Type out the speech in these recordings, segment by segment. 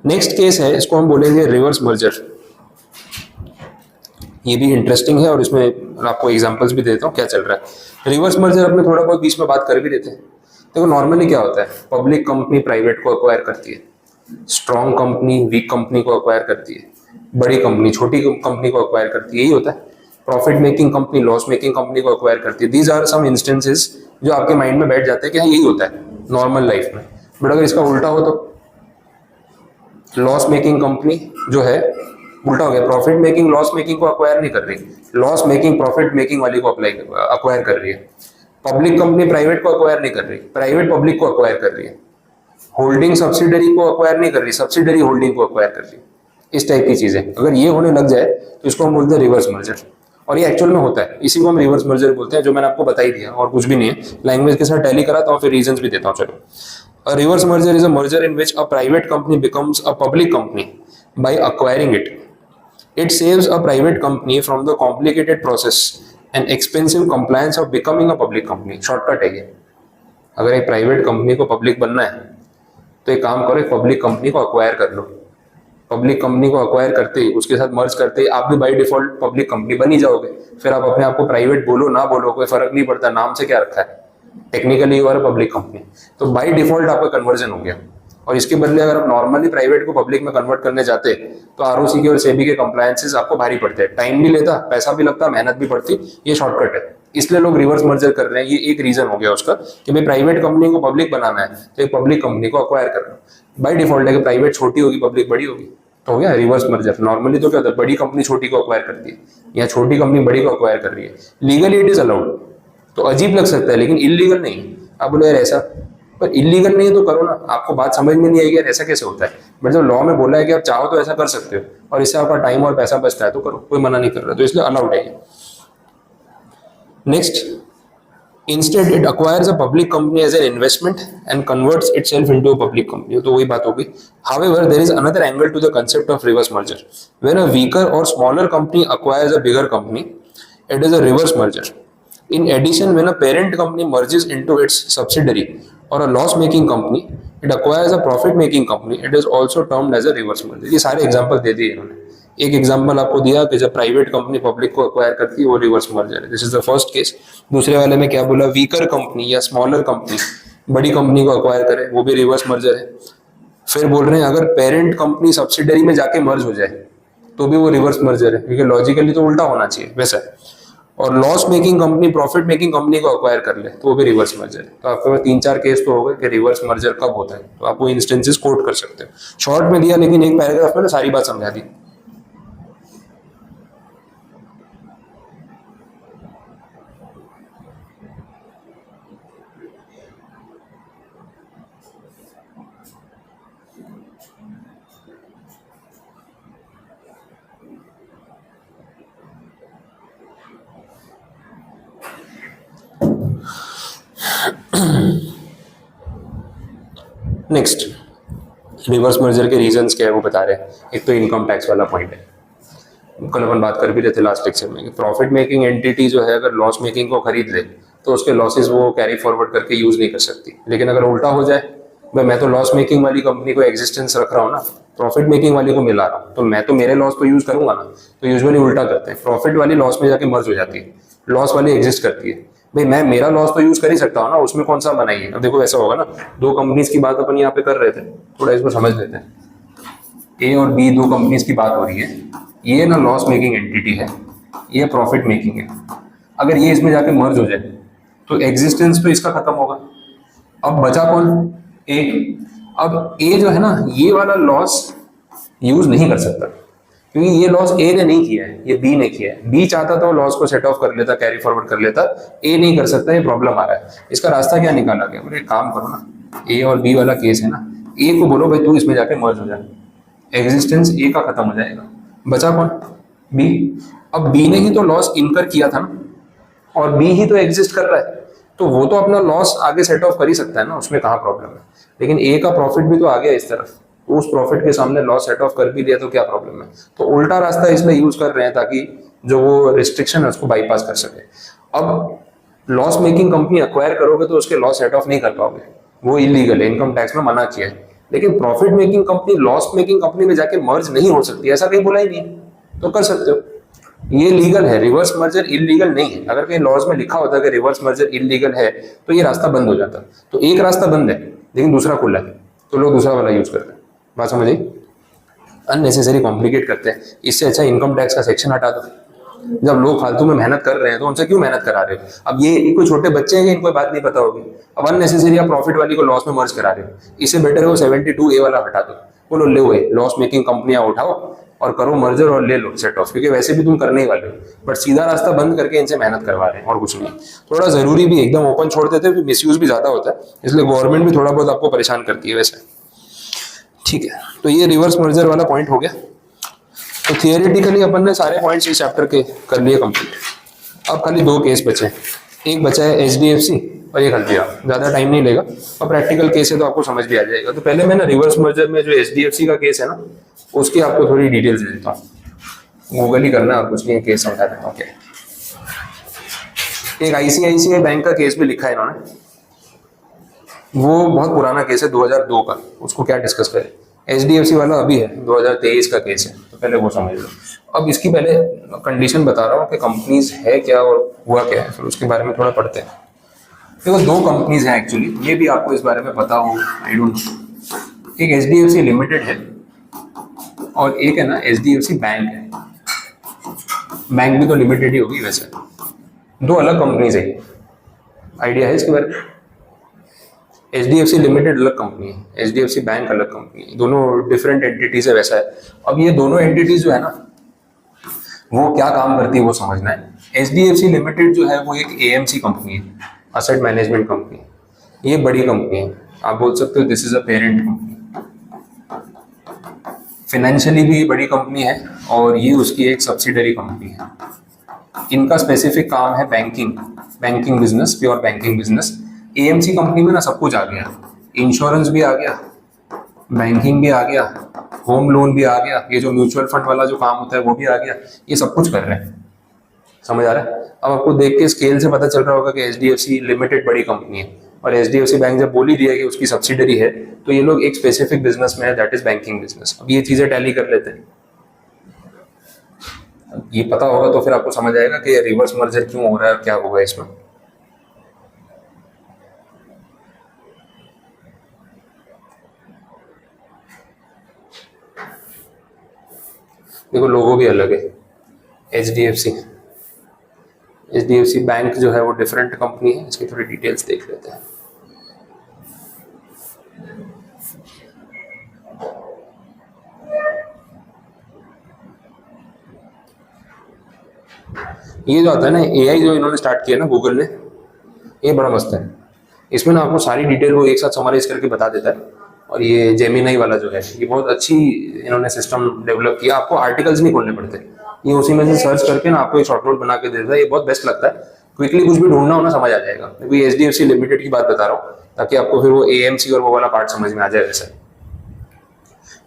Next case है, इसको हम बोलेंगे रिवर्स मर्जर। ये भी इंटरेस्टिंग है और इसमें आपको एग्जांपल्स भी देता हूँ क्या चल रहा है। रिवर्स मर्जर अपने थोड़ा बहुत बीच में बात कर भी देते हैं। देखो नॉर्मली क्या होता है, पब्लिक कंपनी प्राइवेट को अक्वायर करती है, स्ट्रॉन्ग कंपनी वीक कंपनी को अक्वायर करती है, बड़ी कंपनी छोटी कंपनी को अक्वायर करती है, यही होता है। Profit making company loss making company को अक्वायर करती है। दीज आर सम इंस्टेंसेस जो आपके माइंड में बैठ जाते हैं कि हाँ यही होता है नॉर्मल लाइफ में। बट अगर इसका उल्टा हो तो लॉस मेकिंग कंपनी जो है उल्टा हो गया, प्रॉफिट मेकिंग लॉस मेकिंग को अक्वायर नहीं कर रही, लॉस मेकिंग प्रॉफिट मेकिंग वाली को अक्वायर कर रही है। पब्लिक कंपनी प्राइवेट को अक्वायर नहीं कर रही, प्राइवेट पब्लिक को अक्वायर कर रही है। होल्डिंग सब्सिडरी को अक्वायर नहीं कर रही, सब्सिडरी होल्डिंग को अक्वायर कर रही है। इस टाइप की चीजें अगर ये होने लग जाए तो इसको हम बोलते हैं रिवर्स मर्जर। और ये एक्चुअल में होता है, इसी को हम रिवर्स मर्जर बोलते हैं, जो मैंने आपको बता ही दिया और कुछ भी नहीं है। लैंग्वेज के साथ टैली कराता हूँ, फिर रीजंस भी देता हूँ। चलो, a reverse merger is a merger in which a private company becomes a public company by acquiring it. It saves a private company from the complicated process and expensive compliance of becoming a public company. Shortcut है ये। अगर एक private company को public बनना है तो एक काम करो, एक पब्लिक कंपनी को अक्वायर कर लो। पब्लिक कंपनी को अक्वायर करते ही, उसके साथ मर्ज करते ही आप भी बाय डिफॉल्ट पब्लिक कंपनी बन ही जाओगे। फिर आप अपने आप को प्राइवेट बोलो ना बोलो कोई फर्क नहीं पड़ता, नाम से क्या रखा है, technically you are public company. तो बाय डिफॉल्ट आपका कन्वर्जन हो गया। और इसके बदले अगर आप नॉर्मली प्राइवेट को पब्लिक में कन्वर्ट करने जाते तो आरओसी के और सेबी के कंप्लायंसेस आपको भारी पड़ते हैं, टाइम भी लेता, पैसा भी लगता, मेहनत भी पड़ती। ये शॉर्टकट है, इसलिए लोग रिवर्स मर्जर कर रहे हैं। ये एक रीजन हो गया उसका कि भाई प्राइवेट कंपनी को पब्लिक बनाना है तो एक पब्लिक कंपनी को अक्वायर करना। बाय डिफॉल्ट है कि प्राइवेट छोटी होगी पब्लिक बड़ी होगी, तो हो गया रिवर्स मर्जर। नॉर्मली तो क्या होता है, बड़ी कंपनी छोटी को अक्वायर करती है या छोटी कंपनी बड़ी को अक्वायर कर रही है। लीगली इट इज अलाउड, तो अजीब लग सकता है लेकिन इलीगल नहीं। आप बोलो यार ऐसा, पर इलीगल नहीं है तो करो ना। आपको बात समझ में नहीं आएगी यार ऐसा कैसे होता है, बट जब लॉ में बोला है कि आप चाहो तो ऐसा कर सकते हो और इससे आपका टाइम और पैसा बचता है तो करो, कोई मना नहीं कर रहा, तो इसलिए अलाउड है। Next, instead it acquires a public company as an investment and converts itself into a public company. तो वही बात होगी। However there is another angle to the concept of reverse merger. When a weaker और smaller company acquires a bigger company, it is a reverse merger. In addition, when a parent company merges into its subsidiary or a loss-making company, it acquires a profit-making company. It is also termed as a reverse merger. ये सारे example दे दिए इन्होंने। एक example आपको दिया कि जब private company public को अक्वायर करती है वो रिवर्स मर्जर है, this is the first case. दूसरे वाले में क्या बोला, वीकर कंपनी या स्मॉलर कंपनी बड़ी कंपनी को अक्वायर करे वो भी रिवर्स मर्जर है। फिर बोल रहे हैं अगर पेरेंट कंपनी सब्सिडरी में जाके मर्ज हो जाए तो भी वो रिवर्स मर्जर है, क्योंकि लॉजिकली तो उल्टा होना चाहिए वैसा है। और loss making company profit making company को अक्वायर कर ले तो वो भी रिवर्स मर्जर है। तो आपके पास 3-4 केस तो हो गए कि रिवर्स मर्जर कब होता है, तो आप वो इंस्टेंसेस कोट कर सकते हो। शॉर्ट में दिया लेकिन एक पैराग्राफ में ना सारी बात समझा दी। नेक्स्ट, रिवर्स मर्जर के रीजंस क्या है वो बता रहे हैं। एक तो इनकम टैक्स वाला पॉइंट है, कल अपन बात कर भी रहे थे लास्ट लेक्चर में। प्रॉफिट मेकिंग एंटिटी जो है अगर लॉस मेकिंग को खरीद ले तो उसके लॉसेस वो कैरी फॉरवर्ड करके यूज नहीं कर सकती। लेकिन अगर उल्टा हो जाए, भाई मैं तो लॉस मेकिंग वाली कंपनी को एग्जिस्टेंस रख रहा हूँ ना, प्रॉफिट मेकिंग वाली को मिला रहा हूँ, तो मैं तो मेरे लॉस तो यूज करूंगा ना। तो यूजुअली उल्टा करते हैं, प्रॉफिट वाली लॉस में जाके मर्ज हो जाती है, लॉस वाली एग्जिस्ट करती है। भाई मैं मेरा लॉस तो यूज कर ही सकता हूँ ना, उसमें कौन सा मनाही है। अब देखो ऐसा होगा ना, दो कंपनीज की बात अपन यहाँ पे कर रहे थे, थोड़ा इसको समझ लेते हैं। ए और बी दो कंपनीज की बात हो रही है, ये ना लॉस मेकिंग एंटिटी है, ये प्रॉफिट मेकिंग है। अगर ये इसमें जाके मर्ज हो जाए तो एग्जिस्टेंस तो इसका खत्म होगा। अब बचा कौन, ए। अब ए जो है ना, ये वाला लॉस यूज नहीं कर सकता क्योंकि ये लॉस ए ने नहीं किया है, ये बी ने किया है। बी चाहता तो लॉस को सेट ऑफ कर लेता, कैरी फॉरवर्ड कर लेता, ए नहीं कर सकता, ये प्रॉब्लम आ रहा है। इसका रास्ता क्या निकाला गया, बोले काम करो ना, ए और बी वाला केस है ना, ए को बोलो भाई तू इसमें जाके मर्ज हो जाए, एग्जिस्टेंस ए का खत्म हो जाएगा। बचा कौन, बी। अब बी ने ही तो लॉस इनकर किया था ना, और बी ही तो एग्जिस्ट कर रहा है, तो वो तो अपना लॉस आगे सेट ऑफ कर ही सकता है ना, उसमें कहाँ प्रॉब्लम है। लेकिन ए का प्रॉफिट भी तो आ गया इस तरफ, तो उस प्रॉफिट के सामने लॉस सेट ऑफ कर भी दिया तो क्या प्रॉब्लम है। तो उल्टा रास्ता इसमें यूज कर रहे हैं ताकि जो वो रिस्ट्रिक्शन है उसको बाईपास कर सके। अब लॉस मेकिंग कंपनी अक्वायर करोगे तो उसके लॉस सेट ऑफ नहीं कर पाओगे, वो इलीगल है, इनकम टैक्स में मना किया है। लेकिन profit making company loss making company में जाके मर्ज नहीं हो सकती, ऐसा कहीं बोला ही नहीं, तो कर सकते हो। ये लीगल है, रिवर्स मर्जर इलीगल नहीं है। अगर कहीं लॉज में लिखा होता कि रिवर्स मर्जर इलीगल है तो ये रास्ता बंद हो जाता। तो एक रास्ता बंद है लेकिन दूसरा खुला है, तो लोग दूसरा वाला यूज करते हैं। बात समझ आई? अननेसेसरी कॉम्प्लिकेट करते हैं। इससे अच्छा इनकम टैक्स का सेक्शन हटा दो। जब लोग फालतू में मेहनत कर रहे हैं तो उनसे क्यों मेहनत करा रहे हो? अब ये कोई छोटे बच्चे हैं, इनको बात नहीं पता होगी। अब अननेसेसरी आप प्रॉफिट वाली को लॉस में मर्ज करा रहे हो। इससे बेटर है वो 72A वाला हटा दो, बोलो ले हुए लॉस मेकिंग कंपनियां उठाओ और करो मर्जर और ले लो सेट ऑफ, क्योंकि वैसे भी तुम करने ही वाले हो। बट सीधा रास्ता बंद करके इनसे मेहनत करवा रहे हैं और कुछ नहीं। थोड़ा जरूरी भी एकदम ओपन छोड़ देते हैं, मिसयूज भी ज्यादा होता है, इसलिए गवर्नमेंट भी थोड़ा बहुत आपको परेशान करती है वैसे। ठीक है, तो ये रिवर्स मर्जर वाला पॉइंट हो गया। तो थियोरेटिकली अपन ने सारे पॉइंट्स इस चैप्टर के कर लिए कंप्लीट। अब खाली 2 केस बचे, एक बचा है HDFC और एक हल्दीराम। ज्यादा टाइम नहीं लेगा और प्रैक्टिकल केस है तो आपको समझ भी आ जाएगा। तो पहले मैं ना रिवर्स मर्जर में जो HDFC का केस है ना, उसकी आपको थोड़ी डिटेल्स दे देता हूँ। गूगल ही करना और कुछ नहीं, केस समझा देता हूँ। एक ICICI बैंक का केस भी लिखा है इन्होंने, वो बहुत पुराना केस है 2002 का, उसको क्या डिस्कस करें। HDFC वाला अभी है 2023 का केस है, तो पहले वो समझ लो। अब इसकी पहले कंडीशन बता रहा हूँ कि कंपनीज है क्या और हुआ क्या है, फिर उसके बारे में थोड़ा पढ़ते हैं। देखो 2 कंपनीज हैं एक्चुअली, ये भी आपको इस बारे में पता हो, आई डोंट नो। एक HDFC लिमिटेड है और एक है ना HDFC बैंक है। बैंक भी तो लिमिटेड ही होगी वैसे। 2 अलग कंपनीज है, आइडिया है इसके बारे में? HDFC लिमिटेड अलग कंपनी है, HDFC बैंक अलग कंपनी है, दोनों डिफरेंट एंटिटीज है वैसा है। अब ये दोनों एंटिटीज जो है ना, वो क्या काम करती है वो समझना है। HDFC लिमिटेड जो है वो एक AMC कंपनी है, असेट मैनेजमेंट कंपनी। ये बड़ी कंपनी है, आप बोल सकते हो this is a parent company. Financially भी बड़ी कंपनी है और ये उसकी एक सब्सिडरी कंपनी है। इनका स्पेसिफिक काम है banking business, pure banking business. AMC company में ना सब कुछ आ गया, इंश्योरेंस भी आ गया, बैंकिंग भी आ गया, होम लोन भी आ गया, ये जो म्यूचुअल फंड वाला जो काम होता है वो भी आ गया, ये सब कुछ कर रहे हैं। समझ आ रहा है? अब आपको देख के स्केल से पता चल रहा होगा कि HDFC लिमिटेड बड़ी कंपनी है और HDFC बैंक जब बोल ही दिया कि उसकी सब्सिडरी है, तो ये लोग एक स्पेसिफिक बिजनेस में है, दैट इज बैंकिंग बिजनेस। अब ये चीजें टैली कर लेते हैं, ये पता होगा तो फिर आपको समझ आएगा कि रिवर्स मर्जर क्यों हो रहा है और क्या होगा इसमें। देखो लोगो भी अलग है। HDFC बैंक जो है वो डिफरेंट कंपनी है, इसकी थोड़ी डिटेल्स देख लेते हैं। ये जो आता है ना AI जो इन्होंने स्टार्ट किया ना गूगल ने, ये बड़ा मस्त है। इसमें ना आपको सारी डिटेल वो एक साथ समराइज करके बता देता है। और ये जेमिनाई वाला जो है, ये बहुत अच्छी इन्होंने सिस्टम डेवलप किया। आपको आर्टिकल्स नहीं खोलने पड़ते, ये उसी में से सर्च करके ना आपको एक शॉर्ट नोट बना के देता है। ये बहुत बेस्ट लगता है, क्विकली कुछ भी ढूंढना हो ना समझ आ जाएगा। क्योंकि HDFC लिमिटेड की बात बता रहा हूँ ताकि आपको फिर वो AMC और वो वाला पार्ट समझ में आ जाए। वैसे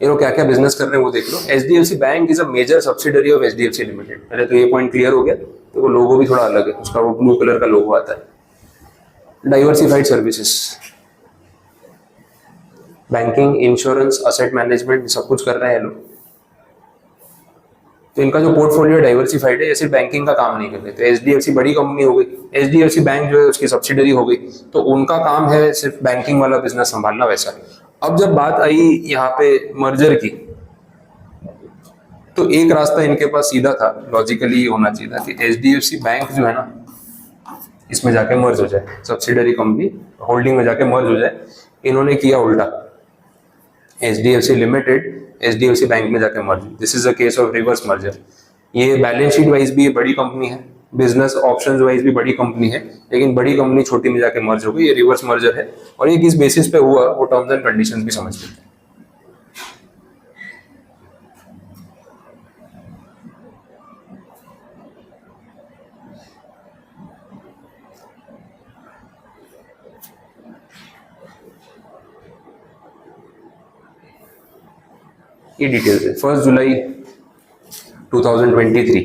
ये लोग क्या क्या बिजनेस कर रहे हैं वो देख लो। HDFC bank is a major subsidiary of HDFC limited. पहले तो ये पॉइंट क्लियर हो गया। तो वो लोगो भी थोड़ा अलग है, उसका वो ब्लू कलर का लोगो आता है। Diversified services, banking, insurance, asset management, सब कुछ कर रहे हैं लोग। तो इनका जो पोर्टफोलियो डाइवर्सिफाइड है, ये सिर्फ बैंकिंग का काम नहीं कर रहे। तो HDFC बड़ी कंपनी हो गई, HDFC बैंक जो है उसकी सब्सिडरी हो गई, तो उनका काम है सिर्फ बैंकिंग वाला बिजनेस संभालना वैसा। अब जब बात आई यहाँ पे मर्जर की, तो एक रास्ता इनके पास सीधा था, लॉजिकली ये होना चाहिए था कि HDFC बैंक जो है ना, इसमें जाके मर्ज हो जाए, सब्सिडरी कंपनी होल्डिंग में जाके मर्ज हो जाए। इन्होंने किया उल्टा, HDFC लिमिटेड HDFC बैंक में जाके merge. This is a case of reverse merger. ये बैलेंस शीट वाइज भी ये बड़ी कंपनी है, बिजनेस ऑप्शंस वाइज भी बड़ी कंपनी है, लेकिन बड़ी कंपनी छोटी में जाके मर्ज हो गई, ये रिवर्स मर्जर है। और ये किस बेसिस पे हुआ वो टर्म्स एंड कंडीशंस भी समझ लेते हैं। ये डिटेल्स है। 1 जुलाई 2023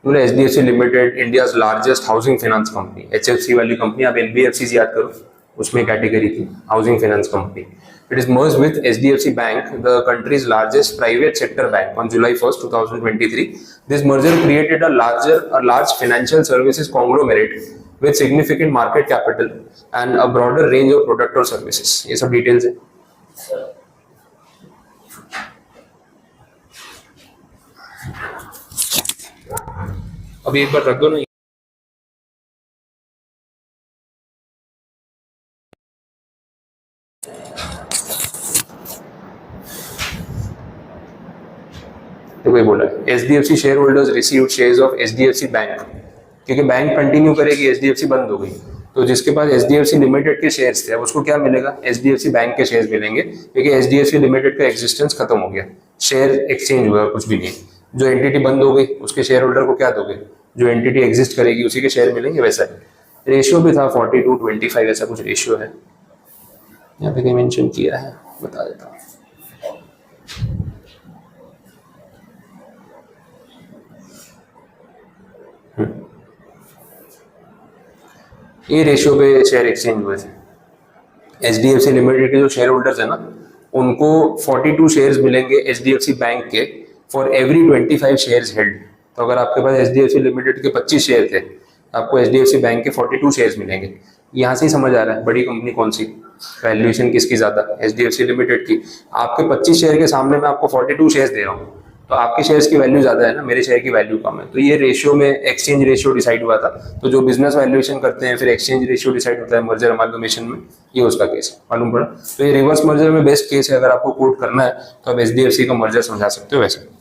बोले HDFC limited India's largest housing finance company, HFC वाली कंपनी। आप NBFC याद करो, उसमें कैटेगरी थी housing finance company. It is merged with HDFC Bank, the country's largest private sector bank, on July 1st, 2023. This merger created a large financial services conglomerate with significant market capital and a broader range of product or services. ये सब details है. अभी एक बार रख दो ना. तो कोई बोला HDFC share holders received shares of HDFC bank, क्योंकि बैंक कंटिन्यू करेगी, HDFC बंद हो गई, तो जिसके पास HDFC लिमिटेड के शेयर्स थे अब उसको क्या मिलेगा, HDFC बैंक के शेयर्स मिलेंगे, क्योंकि HDFC लिमिटेड का एग्जिस्टेंस खत्म हो गया, शेयर एक्सचेंज हुआ, कुछ भी नहीं. जो एंटिटी बंद हो गई उसके शेयर होल्डर को क्या दोगे, जो एंटिटी एग्जिस्ट करेगी उसी के शेयर मिलेंगे. वैसा रेशियो भी था 42-25, ऐसा कुछ रेशियो है, यहाँ पे कहीं मेंशन किया है, बता देता हूँ. ये रेशियो पे शेयर एक्सचेंज हुए थे. HDFC लिमिटेड के जो शेयर होल्डर्स है ना, उनको 42 शेयर्स मिलेंगे HDFC बैंक के फॉर एवरी 25 शेयर्स हेल्ड. तो अगर आपके पास HDFC लिमिटेड के 25 शेयर थे, आपको HDFC बैंक के 42 शेयर्स मिलेंगे. यहाँ से ही समझ आ रहा है बड़ी कंपनी कौन सी, वैल्यूएशन किसकी ज्यादा, HDFC लिमिटेड की. आपके 25 शेयर के सामने मैं आपको 42 शेयर्स दे रहा हूँ, तो आपके शेयर्स की वैल्यू ज्यादा है ना, मेरे शेयर की वैल्यू कम है. तो ये रेशियो में एक्सचेंज रेशियो डिसाइड हुआ था. तो जो बिजनेस वैल्यूएशन करते हैं फिर एक्सचेंज रेशियो डिसाइड होता है मर्जर अमाल्गमेशन में, ये उसका केस है. मालूम पड़ा. तो ये रिवर्स मर्जर में बेस्ट केस है. अगर आपको कोट करना है तो आप HDFC का मर्जर समझा सकते हो वैसे.